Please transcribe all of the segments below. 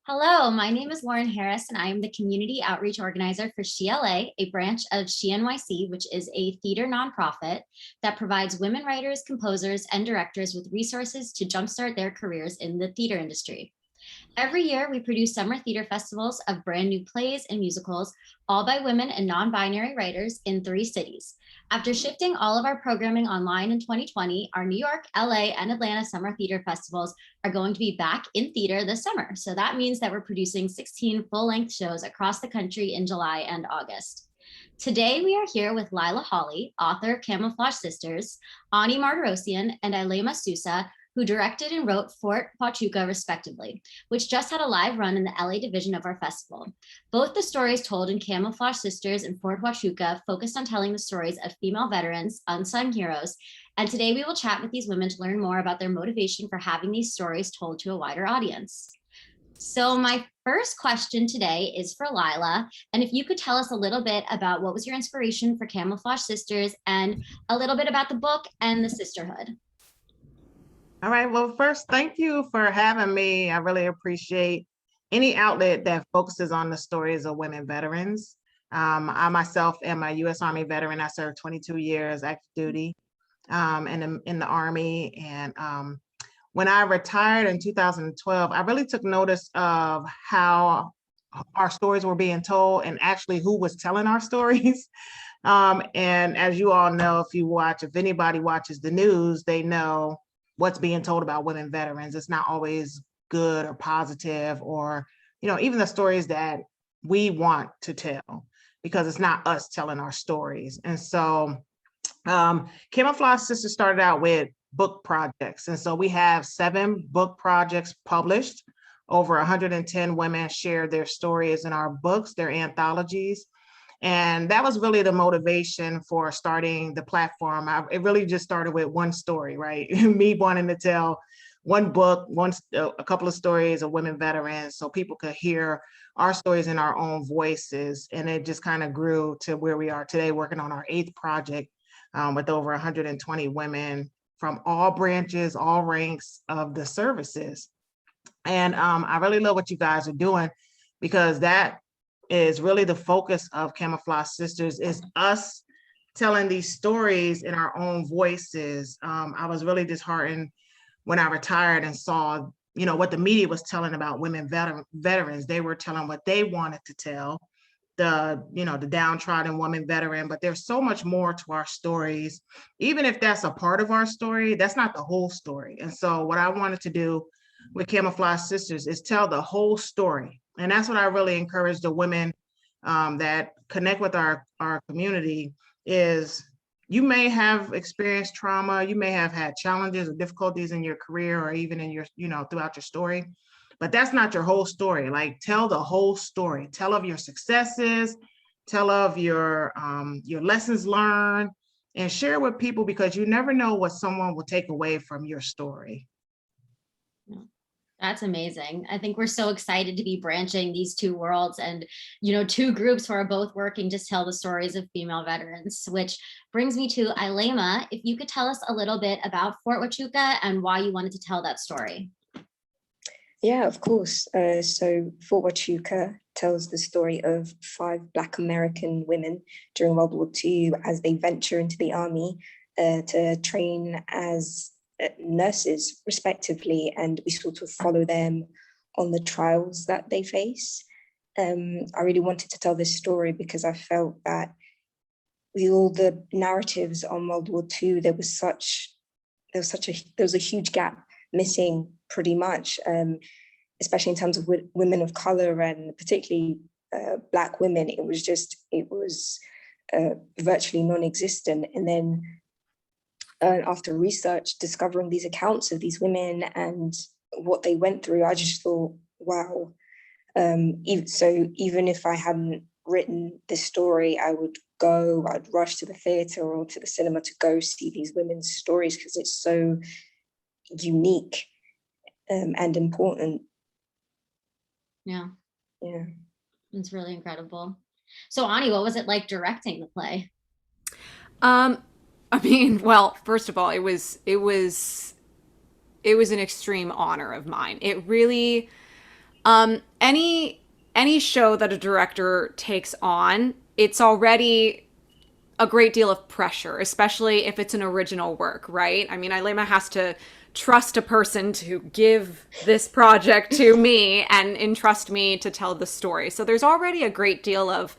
Hello, my name is Lauren Harris, and I am the Community Outreach Organizer for SheLA, a branch of SheNYC, which is a theater nonprofit that provides women writers, composers, and directors with resources to jumpstart their careers in the theater industry. Every year, we produce summer theater festivals of brand new plays and musicals, all by women and non-binary writers in 3 cities. After shifting all of our programming online in 2020, our New York, LA, and Atlanta summer theater festivals are going to be back in theater this summer. So that means that we're producing 16 full-length shows across the country in July and August. Today, we are here with Lila Holley, author of Camouflage Sisters, Ani Marderosian, and Ailema Sousa, who directed and wrote Fort Huachuca, respectively, which just had a live run in the LA division of our festival. Both the stories told in Camouflage Sisters and Fort Huachuca focused on telling the stories of female veterans, unsung heroes, and today we will chat with these women to learn more about their motivation for having these stories told to a wider audience. So my first question today is for Lila, and if you could tell us a little bit about what was your inspiration for Camouflage Sisters and a little bit about the book and the sisterhood. All right. Well, first, thank you for having me. I really appreciate any outlet that focuses on the stories of women veterans. I myself am a U.S. Army veteran. I served 22 years active duty in the Army. And when I retired in 2012, I really took notice of how our stories were being told and actually who was telling our stories. And as you all know, if anybody watches the news, they know what's being told about women veterans. It's not always good or positive, or, even the stories that we want to tell, because it's not us telling our stories. And so Camouflage Sisters started out with book projects. And so we have 7 book projects published. Over 110 women shared their stories in our books, their anthologies. And that was really the motivation for starting the platform. It really just started with one story, right? Me wanting to tell one book, a couple of stories of women veterans so people could hear our stories in our own voices. And it just kind of grew to where we are today, working on our 8th project with over 120 women from all branches, all ranks of the services. And I really love what you guys are doing, because that is really the focus of Camouflage Sisters, is us telling these stories in our own voices. I was really disheartened when I retired and saw, what the media was telling about women veterans. They were telling what they wanted to tell, the downtrodden woman veteran, but there's so much more to our stories. Even if that's a part of our story, that's not the whole story. And so what I wanted to do with Camouflage Sisters is tell the whole story. And that's what I really encourage the women that connect with our community is, you may have experienced trauma, you may have had challenges or difficulties in your career, or even in your, throughout your story, but that's not your whole story. Like, tell the whole story. Tell of your successes, tell of your lessons learned, and share with people, because you never know what someone will take away from your story. That's amazing. I think we're so excited to be branching these 2 worlds and, 2 groups who are both working to tell the stories of female veterans, which brings me to Ailema. If you could tell us a little bit about Fort Huachuca and why you wanted to tell that story. Yeah, of course. So Fort Huachuca tells the story of 5 Black American women during World War II as they venture into the army to train as nurses, respectively, and we sort of follow them on the trials that they face. I really wanted to tell this story because I felt that with all the narratives on World War II, there was a huge gap missing, pretty much, especially in terms of women of color, and particularly Black women. It was virtually non-existent. And then after research, discovering these accounts of these women and what they went through, I just thought, wow. Even if I hadn't written this story, I'd rush to the theater or to the cinema to go see these women's stories, because it's so unique and important. Yeah. Yeah. It's really incredible. So Ani, what was it like directing the play? Well, first of all, it was an extreme honor of mine. It really, Any show that a director takes on, it's already a great deal of pressure, especially if it's an original work, right? I mean, Ailema has to trust a person to give this project to me and entrust me to tell the story. So there's already a great deal of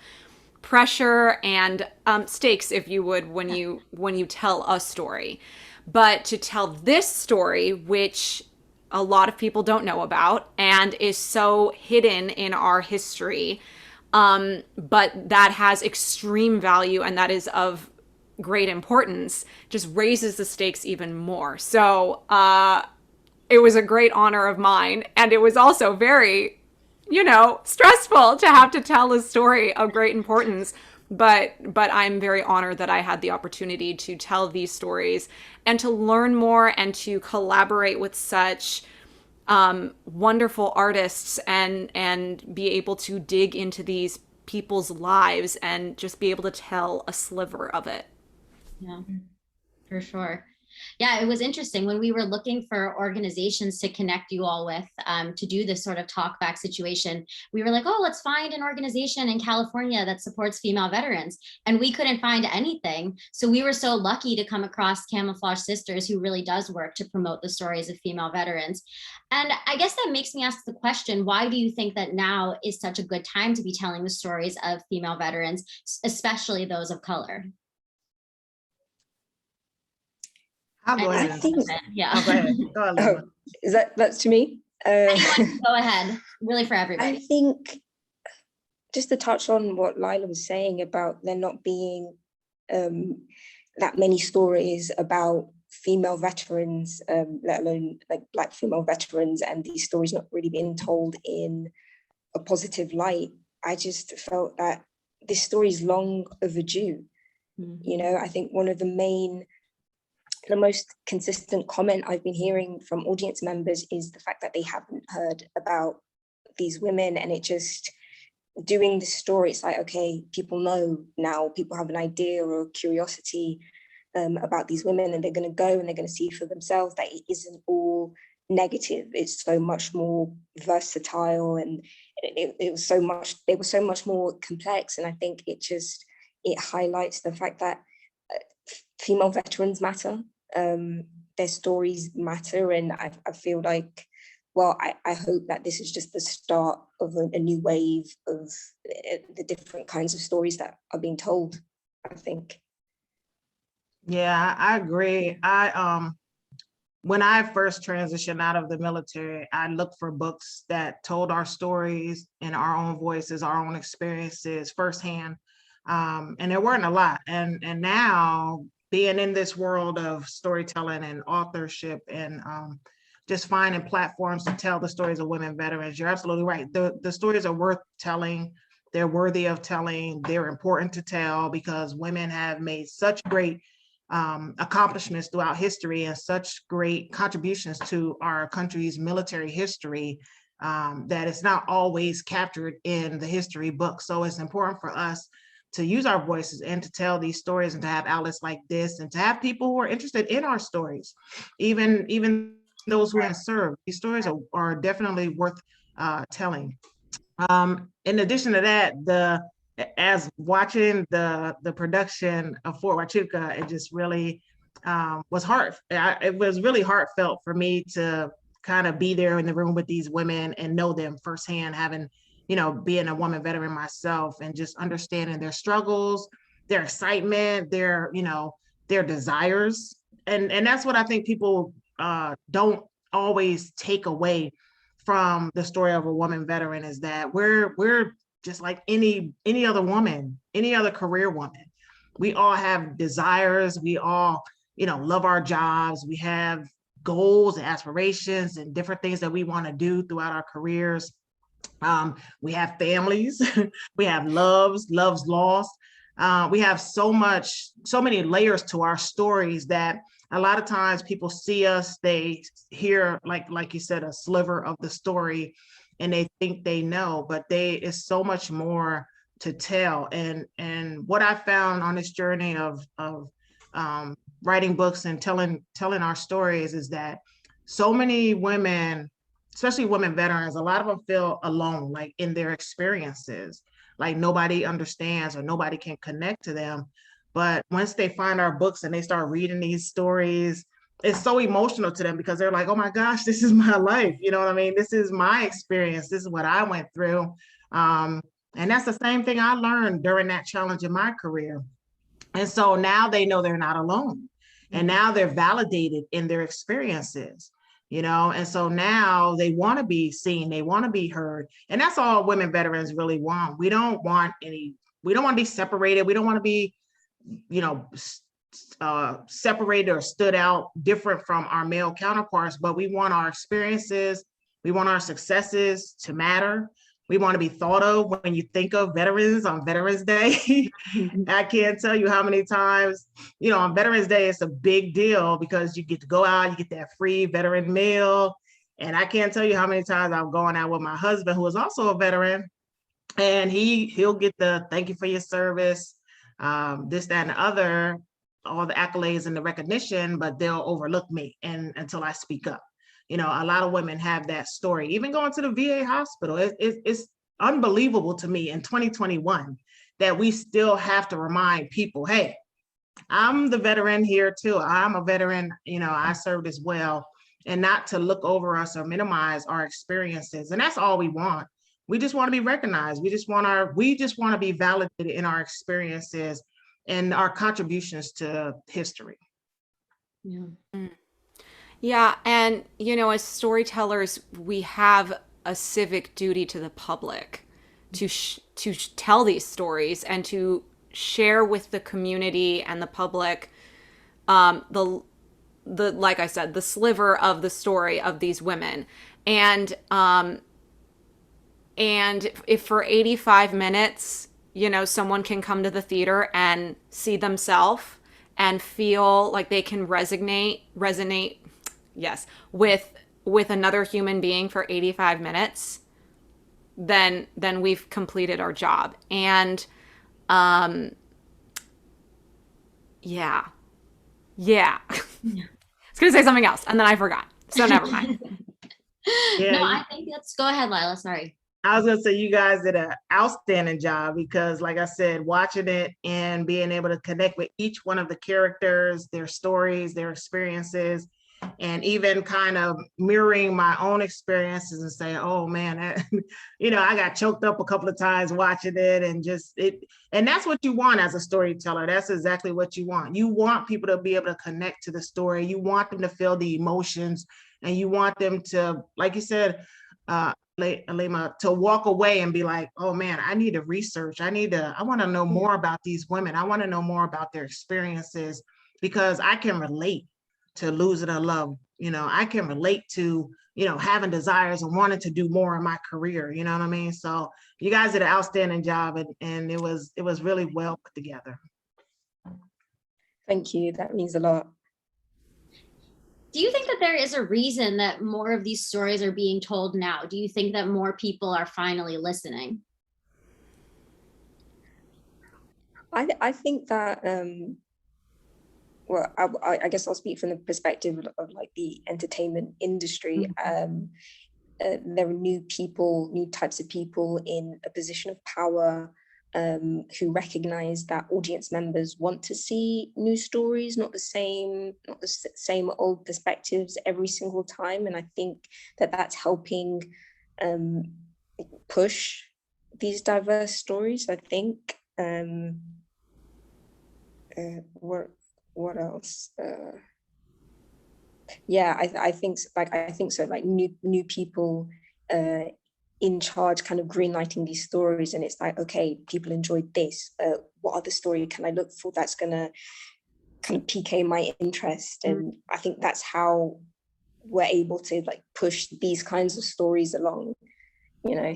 pressure and stakes, if you would, when you tell a story. But to tell this story, which a lot of people don't know about and is so hidden in our history, but that has extreme value and that is of great importance, just raises the stakes even more. So it was a great honor of mine, and it was also very, stressful to have to tell a story of great importance. But I'm very honored that I had the opportunity to tell these stories and to learn more and to collaborate with such wonderful artists and be able to dig into these people's lives and just be able to tell a sliver of it. Yeah, for sure. Yeah, it was interesting when we were looking for organizations to connect you all with to do this sort of talkback situation. We were like, oh, let's find an organization in California that supports female veterans. And we couldn't find anything. So we were so lucky to come across Camouflage Sisters, who really does work to promote the stories of female veterans. And I guess that makes me ask the question, why do you think that now is such a good time to be telling the stories of female veterans, especially those of color? I'll go ahead. Yeah. Oh, go ahead. Go ahead, Lila. That's to me? Anyone, go ahead. Really for everybody. I think just to touch on what Lila was saying about there not being that many stories about female veterans, let alone like Black female veterans, and these stories not really being told in a positive light. I just felt that this story is long overdue. Mm-hmm. I think one of the most consistent comment I've been hearing from audience members is the fact that they haven't heard about these women, and it just doing the story, it's like, okay, people know now, people have an idea or curiosity about these women, and they're going to go and they're going to see for themselves that it isn't all negative. It's so much more versatile, and they were so much more complex. And I think it highlights the fact that female veterans matter. Their stories matter, and I feel like, well, I hope that this is just the start of a new wave of the different kinds of stories that are being told, I think. Yeah, I agree. When I first transitioned out of the military, I looked for books that told our stories in our own voices, our own experiences firsthand. And there weren't a lot. And now, being in this world of storytelling and authorship and just finding platforms to tell the stories of women veterans, you're absolutely right. The stories are worth telling. They're worthy of telling. They're important to tell because women have made such great accomplishments throughout history and such great contributions to our country's military history that it's not always captured in the history book. So it's important for us to use our voices and to tell these stories and to have outlets like this and to have people who are interested in our stories, even those who have served. These stories are definitely worth telling. In addition to that, as watching the production of Fort Huachuca, it just really was it was really heartfelt for me to kind of be there in the room with these women and know them firsthand, having being a woman veteran myself and just understanding their struggles, their excitement, their desires. And that's what I think people don't always take away from the story of a woman veteran, is that we're just like any other woman, any other career woman. We all have desires. We all, love our jobs. We have goals and aspirations and different things that we want to do throughout our careers. We have families, we have loves lost. We have so many layers to our stories that a lot of times people see us, they hear, like you said, a sliver of the story and they think they know, but it's so much more to tell. And what I found on this journey of writing books and telling our stories is that so many women especially women veterans, a lot of them feel alone, like in their experiences, like nobody understands or nobody can connect to them. But once they find our books and they start reading these stories, it's so emotional to them because they're like, oh my gosh, this is my life. You know what I mean? This is my experience. This is what I went through. Um, and that's the same thing I learned during that challenge in my career. And so now they know they're not alone. And now they're validated in their experiences, you know? And so now they want to be seen, they want to be heard. And that's all women veterans really want. We don't want we don't want to be separated. We don't want to be, you know, separated or stood out different from our male counterparts, but we want our experiences, we want our successes to matter. We want to be thought of when you think of veterans on Veterans Day. I can't tell you how many times, you know, on Veterans Day, it's a big deal because you get to go out, you get that free veteran meal. And I can't tell you how many times I'm going out with my husband, who is also a veteran, and he'll get the thank you for your service, this, that, and the other, all the accolades and the recognition, but they'll overlook me until I speak up. You know, a lot of women have that story. Even going to the VA hospital, it's unbelievable to me in 2021 that we still have to remind people, hey, I'm the veteran here too. I'm a veteran, you know, I served as well, and not to look over us or minimize our experiences. And that's all we want. We just want to be recognized. We just want to be validated in our experiences and our contributions to history. Yeah. Yeah, and you know, as storytellers, we have a civic duty to the public to tell these stories and to share with the community and the public the like I said, the sliver of the story of these women. And if for 85 minutes, you know, someone can come to the theater and see themselves and feel like they can resonate, yes, with another human being for 85 minutes, then we've completed our job. And yeah. I was gonna say something else and then I forgot, so never mind. Yeah, no, I think let's go ahead, Lila. Sorry. I was gonna say you guys did an outstanding job because, like I said, watching it and being able to connect with each one of the characters, their stories, their experiences, and even kind of mirroring my own experiences and saying, oh man, you know, I got choked up a couple of times watching it, and that's what you want as a storyteller. That's exactly what you want. You want people to be able to connect to the story. You want them to feel the emotions, and you want them to, like you said, Ailema, to walk away and be like, oh man, I need to research. I want to know more about these women. I want to know more about their experiences because I can relate to losing a love. You know, I can relate to, you know, having desires and wanting to do more in my career. You know what I mean? So you guys did an outstanding job, and it was really well put together. Thank you. That means a lot. Do you think that there is a reason that more of these stories are being told now? Do you think that more people are finally listening? I think that, well, I guess I'll speak from the perspective of like the entertainment industry. There are new types of people in a position of power who recognize that audience members want to see new stories, not the same old perspectives every single time. And I think that that's helping push these diverse stories. I think. What else? Yeah, I think so. Like new people in charge, kind of greenlighting these stories, and it's like, okay, people enjoyed this. What other story can I look for that's gonna kind of pique my interest? And I think that's how we're able to like push these kinds of stories along. You know.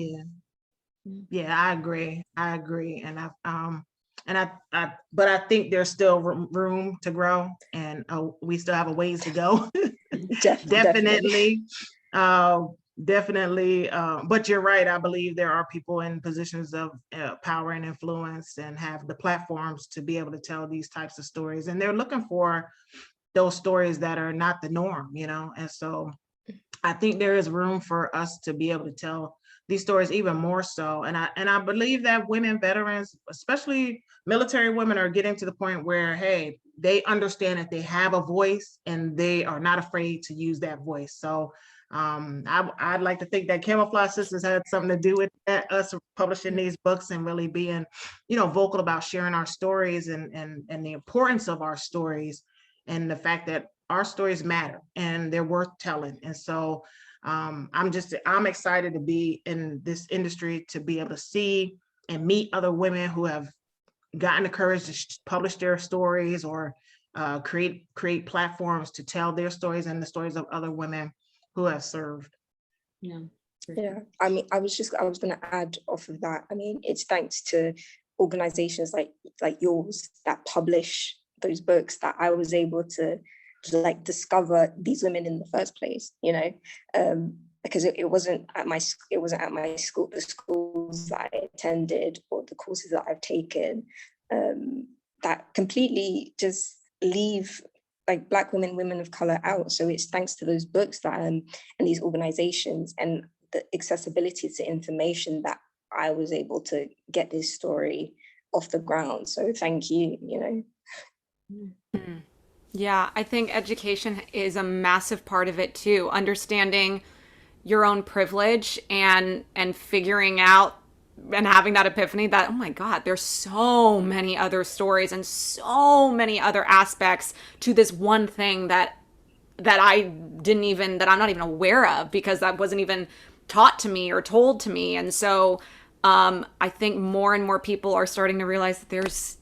Yeah, I agree. But I think there's still room to grow, and we still have a ways to go. Definitely. But you're right. I believe there are people in positions of power and influence and have the platforms to be able to tell these types of stories. And they're looking for those stories that are not the norm, you know? And so I think there is room for us to be able to tell these stories even more so. And I believe that women veterans, especially military women, are getting to the point where, hey, they understand that they have a voice and they are not afraid to use that voice. So I'd like to think that Camouflage Sisters had something to do with that, us publishing these books and really being, vocal about sharing our stories and the importance of our stories and the fact that our stories matter and they're worth telling. And so I'm excited to be in this industry, to be able to see and meet other women who have gotten the courage to publish their stories or create platforms to tell their stories and the stories of other women who have served. Yeah. Yeah, I mean, I was going to add off of that. I mean, it's thanks to organizations like yours that publish those books that I was able to like discover these women in the first place, because it wasn't at my school, the schools that I attended or the courses that I've taken that completely just leave like Black women of color out. So it's thanks to those books that and these organizations and the accessibility to information that I was able to get this story off the ground. So thank you, Mm. Yeah, I think education is a massive part of it too. Understanding your own privilege and figuring out and having that epiphany that, oh my God, there's so many other stories and so many other aspects to this one thing that I'm not even aware of because that wasn't even taught to me or told to me. And so I think more and more people are starting to realize that there's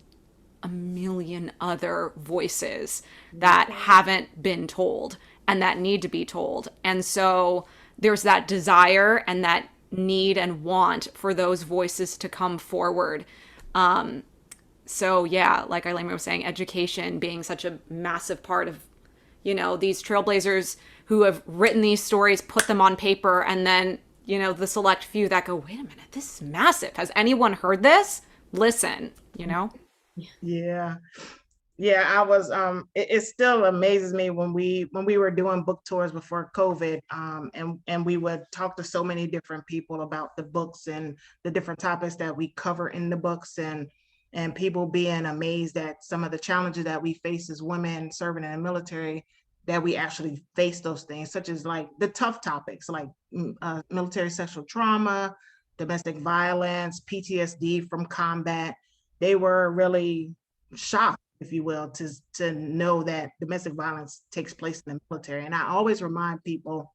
a million other voices that haven't been told and that need to be told. And so there's that desire and that need and want for those voices to come forward. So yeah, like Ailema was saying, education being such a massive part of, these trailblazers who have written these stories, put them on paper, and then, the select few that go, wait a minute, this is massive. Has anyone heard this? Listen, Yeah. I was it still amazes me when we were doing book tours before COVID, and we would talk to so many different people about the books and the different topics that we cover in the books, and people being amazed at some of the challenges that we face as women serving in the military, that we actually face those things, such as like the tough topics like military sexual trauma, domestic violence, PTSD from combat. They were really shocked, if you will, to know that domestic violence takes place in the military. And I always remind people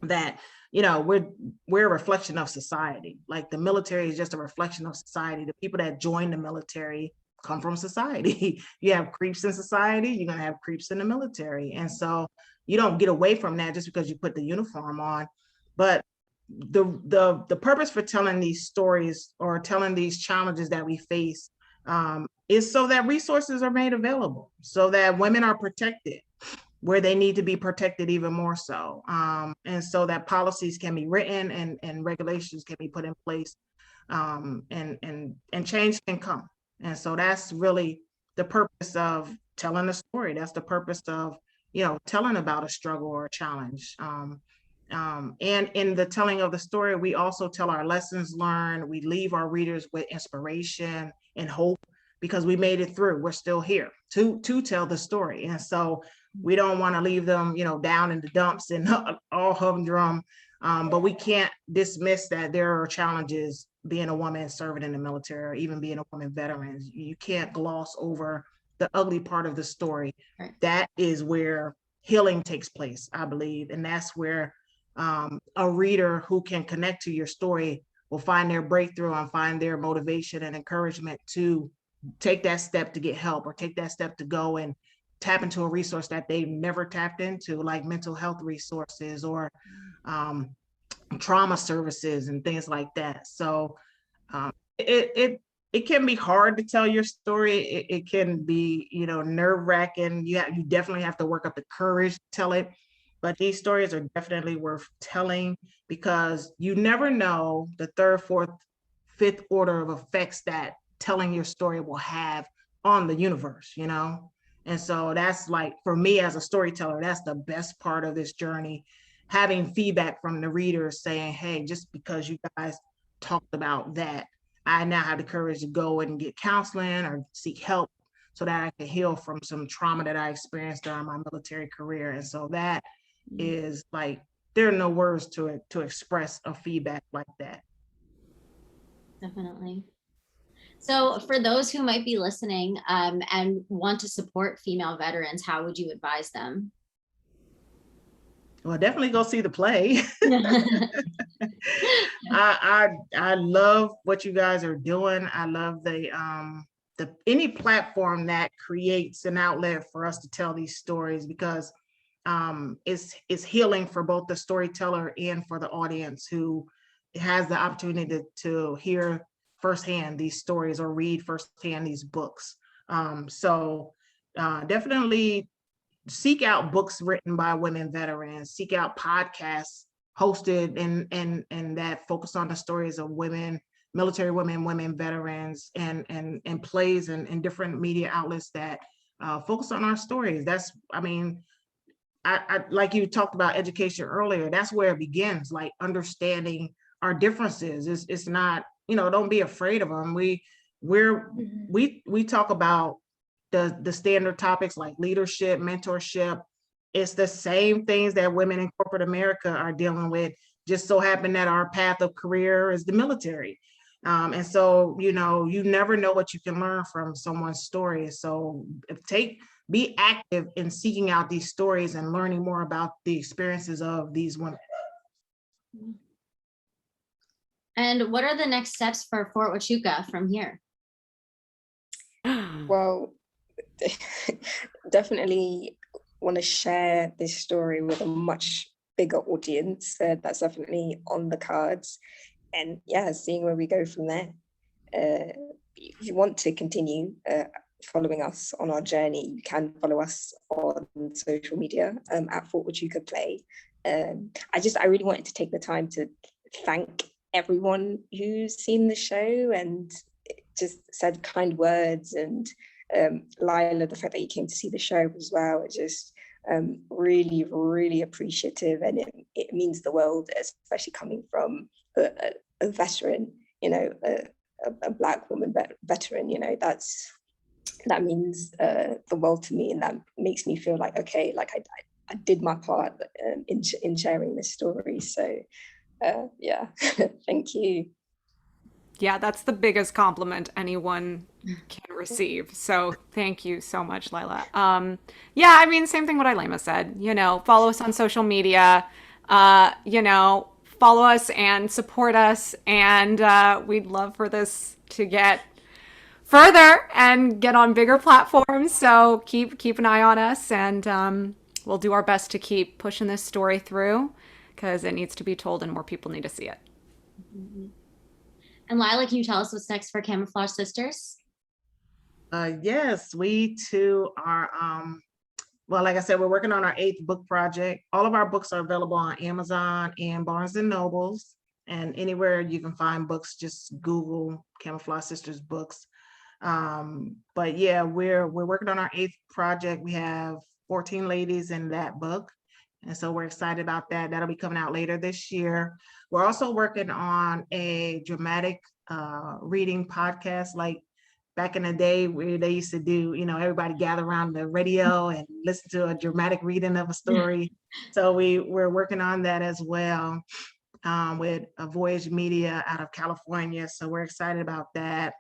that, we're a reflection of society. Like the military is just a reflection of society. The people that join the military come from society. You have creeps in society, you're going to have creeps in the military. And so you don't get away from that just because you put the uniform on. But the purpose for telling these stories or telling these challenges that we face is so that resources are made available, so that women are protected where they need to be protected even more so, and so that policies can be written and regulations can be put in place, and change can come. And so that's really the purpose of telling a story. That's the purpose of telling about a struggle or a challenge. And in the telling of the story, we also tell our lessons learned. We leave our readers with inspiration and hope because we made it through. We're still here to tell the story. And so we don't want to leave them, down in the dumps and all humdrum. But we can't dismiss that there are challenges being a woman serving in the military or even being a woman veteran. You can't gloss over the ugly part of the story. Right. That is where healing takes place, I believe. And that's where a reader who can connect to your story will find their breakthrough and find their motivation and encouragement to take that step to get help or take that step to go and tap into a resource that they've never tapped into, like mental health resources or trauma services and things like that. So it can be hard to tell your story. It can be, nerve-wracking. You definitely have to work up the courage to tell it. But these stories are definitely worth telling because you never know the third, fourth, fifth order of effects that telling your story will have on the universe, And so that's like, for me as a storyteller, that's the best part of this journey, having feedback from the readers saying, hey, just because you guys talked about that, I now have the courage to go and get counseling or seek help so that I can heal from some trauma that I experienced during my military career. And so that is like, there are no words to it to express a feedback like that. Definitely. So for those who might be listening and want to support female veterans, how would you advise them? Well, definitely go see the play. I love what you guys are doing. I love the any platform that creates an outlet for us to tell these stories, because it's healing for both the storyteller and for the audience who has the opportunity to hear firsthand these stories or read firsthand these books. So definitely seek out books written by women veterans, seek out podcasts hosted and that focus on the stories of women, military women, women veterans, and plays and different media outlets that focus on our stories. That's, I mean, I like you talked about education earlier, that's where it begins, like understanding our differences. It's not, don't be afraid of them. We talk about the standard topics like leadership, mentorship. It's the same things that women in corporate America are dealing with, just so happen that our path of career is the military. And so, you never know what you can learn from someone's story. So be active in seeking out these stories and learning more about the experiences of these women. And what are the next steps for Fort Huachuca from here? Well, definitely want to share this story with a much bigger audience. That's definitely on the cards. And yeah, seeing where we go from there. If you want to continue following us on our journey, you can follow us on social media at Fort Huachuca Play. I really wanted to take the time to thank everyone who's seen the show and just said kind words, and Lila, the fact that you came to see the show as well, it's just really, really appreciative, and it means the world, especially coming from a veteran, a Black woman veteran, that means the world to me, and that makes me feel like, okay, like I did my part in sharing this story. So yeah, thank you. Yeah, that's the biggest compliment anyone can receive. So thank you so much, Lila. Yeah, I mean, same thing what Ailema said. Follow us on social media. Follow us and support us, and we'd love for this to get further and get on bigger platforms. So keep an eye on us, and we'll do our best to keep pushing this story through, because it needs to be told and more people need to see it. Mm-hmm. And Lila, can you tell us what's next for Camouflage Sisters? Yes, we too are, well, like I said, we're working on our 8th book project. All of our books are available on Amazon and Barnes and Nobles, and anywhere you can find books, just Google Camouflage Sisters books. But yeah, we're working on our 8th project. We have 14 ladies in that book. And so we're excited about that. That'll be coming out later this year. We're also working on a dramatic reading podcast, like back in the day where they used to do, everybody gather around the radio and listen to a dramatic reading of a story. So we're working on that as well with a Voyage Media out of California. So we're excited about that.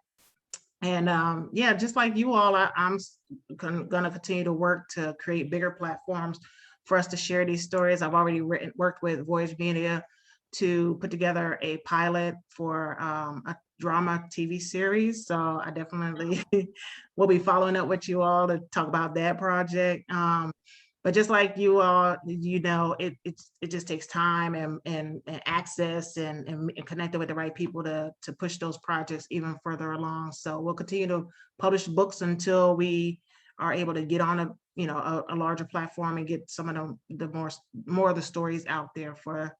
And yeah, just like you all, I'm gonna continue to work to create bigger platforms for us to share these stories. I've already worked with Voyage Media to put together a pilot for a drama TV series. So I definitely will be following up with you all to talk about that project. But just like you all, it just takes time and access and connecting with the right people to push those projects even further along. So we'll continue to publish books until we are able to get on a larger platform and get some of the more of the stories out there for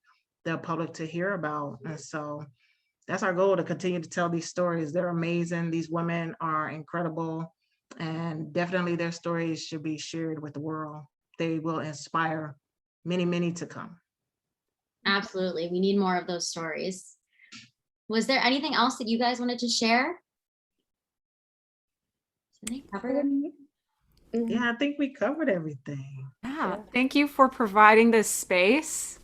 the public to hear about. And so that's our goal, to continue to tell these stories. They're amazing. These women are incredible, and definitely their stories should be shared with the world. They will inspire many, many to come. Absolutely. We need more of those stories. Was there anything else that you guys wanted to share? Did they cover it? Yeah, I think we covered everything. Yeah, thank you for providing this space.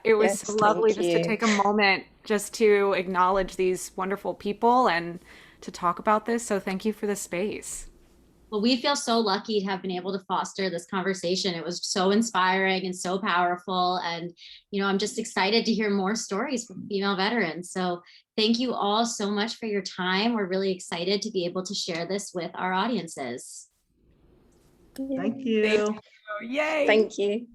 It was so Yes, lovely thank just to you. take a moment just to acknowledge these wonderful people and to talk about this. So thank you for the space. Well, we feel so lucky to have been able to foster this conversation. It was so inspiring and so powerful. And, I'm just excited to hear more stories from female veterans. So thank you all so much for your time. We're really excited to be able to share this with our audiences. Thank Yay. you. Yay. Thank you.